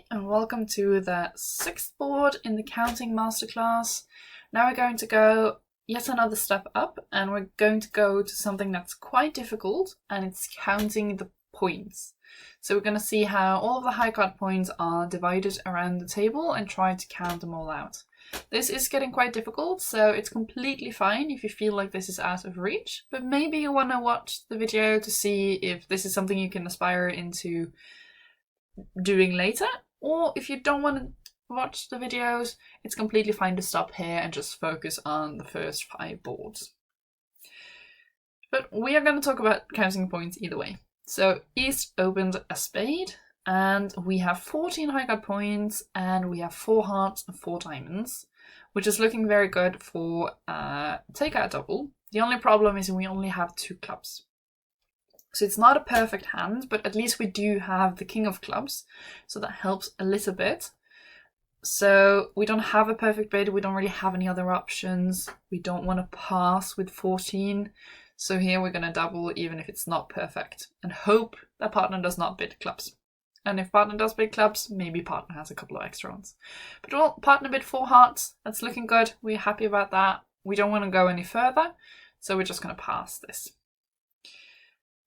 and welcome to the 6th board in the counting masterclass. Now we're going to go yet another step up, and we're going to go to something that's quite difficult, and it's counting the points. So we're going to see how all of the high card points are divided around the table and try to count them all out. This is getting quite difficult, so it's completely fine if you feel like this is out of reach, but maybe you want to watch the video to see if this is something you can aspire into doing later, or if you don't want to watch the videos, it's completely fine to stop here and just focus on the first 5 boards. But we are going to talk about counting points either way. So East opened a spade, and we have 14 high card points, and we have 4 hearts and 4 diamonds, which is looking very good for takeout double. The only problem is we only have 2 clubs. So it's not a perfect hand, but at least we do have the king of clubs, so that helps a little bit. So we don't have a perfect bid, we don't really have any other options. We don't want to pass with 14, so here we're going to double even if it's not perfect, and hope that partner does not bid clubs. And if partner does bid clubs, maybe partner has a couple of extra ones. But well, partner bid 4 hearts, that's looking good, we're happy about that. We don't want to go any further, so we're just going to pass this.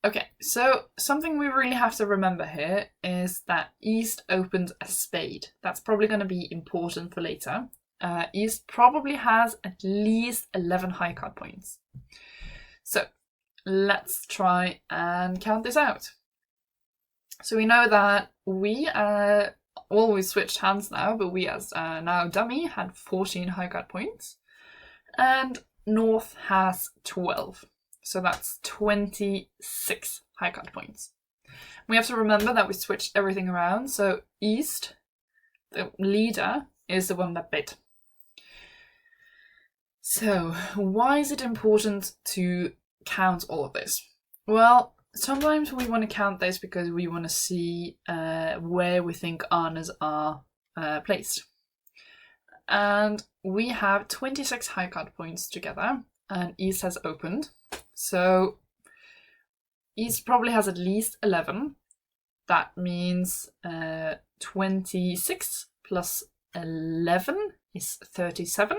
Okay, so something we really have to remember here is that East opened a spade. That's probably going to be important for later. East probably has at least 11 high card points. So let's try and count this out. So we know that we always switched hands now, but we as now dummy had 14 high card points, and North has 12. So that's 26 high card points. We have to remember that we switched everything around. So East, the leader, is the one that bid. So why is it important to count all of this? Well, sometimes we want to count this because we want to see where we think honors are placed. And we have 26 high card points together, and East has opened. So East probably has at least 11. That means 26 plus 11 is 37.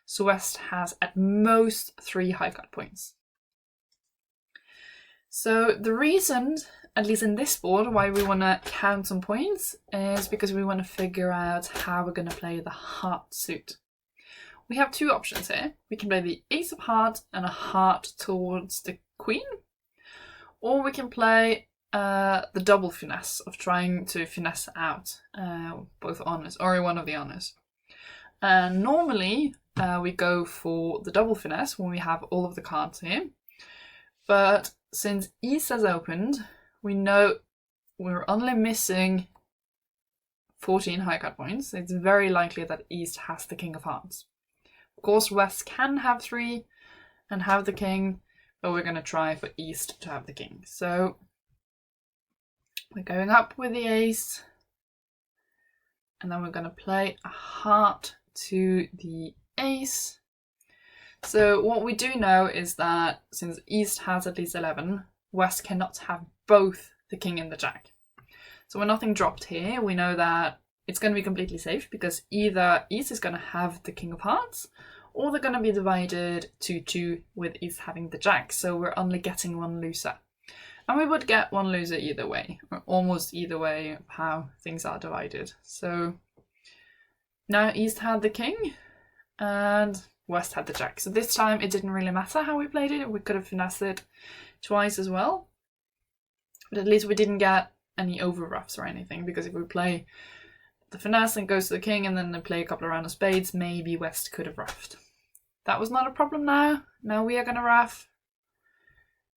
So West has at most 3 high card points. So the reason, at least in this board, why we want to count some points is because we want to figure out how we're going to play the heart suit. We have 2 options here. We can play the ace of hearts and a heart towards the queen, or we can play the double finesse of trying to finesse out both honors, or one of the honors. And normally we go for the double finesse when we have all of the cards here, but since East has opened, we know we're only missing 14 high card points. It's very likely that East has the king of hearts. Of course, West can have 3 and have the king, but we're going to try for East to have the king. So we're going up with the ace, and then we're going to play a heart to the ace. So what we do know is that since East has at least 11, West cannot have both the king and the jack. So when nothing dropped here, we know that it's going to be completely safe, because either East is going to have the king of hearts, or they're going to be divided 2-2 with East having the jack. So we're only getting 1 loser. And we would get 1 loser either way, or almost either way of how things are divided. So now East had the king and West had the jack. So this time it didn't really matter how we played it. We could have finessed it twice as well. But at least we didn't get any over ruffs or anything, because if we play the finesse and goes to the king and then they play a couple of rounds of spades, maybe West could have ruffed. That was not a problem now. Now we are going to ruff.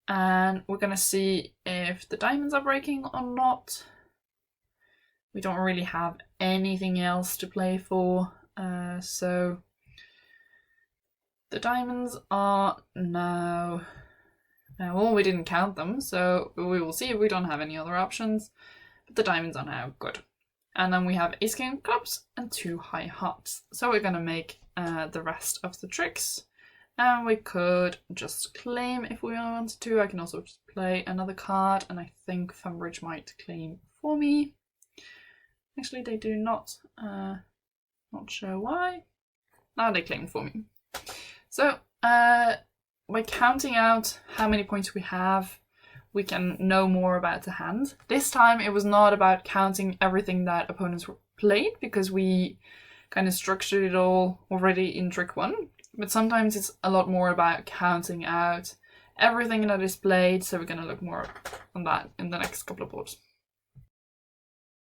And we're going to see if the diamonds are breaking or not. We don't really have anything else to play for. So the diamonds are now... Well, we didn't count them, so we will see if we don't have any other options. But the diamonds are now good. And then we have ace king of clubs and 2 high hearts. So we're going to make the rest of the tricks. And we could just claim if we wanted to. I can also just play another card, and I think Funbridge might claim for me. Actually, they do not. Not sure why. Now they claim for me. So, by counting out how many points we have, we can know more about the hand. This time it was not about counting everything that opponents played, because we kind of structured it all already in trick 1. But sometimes it's a lot more about counting out everything that is played, so we're going to look more on that in the next couple of boards.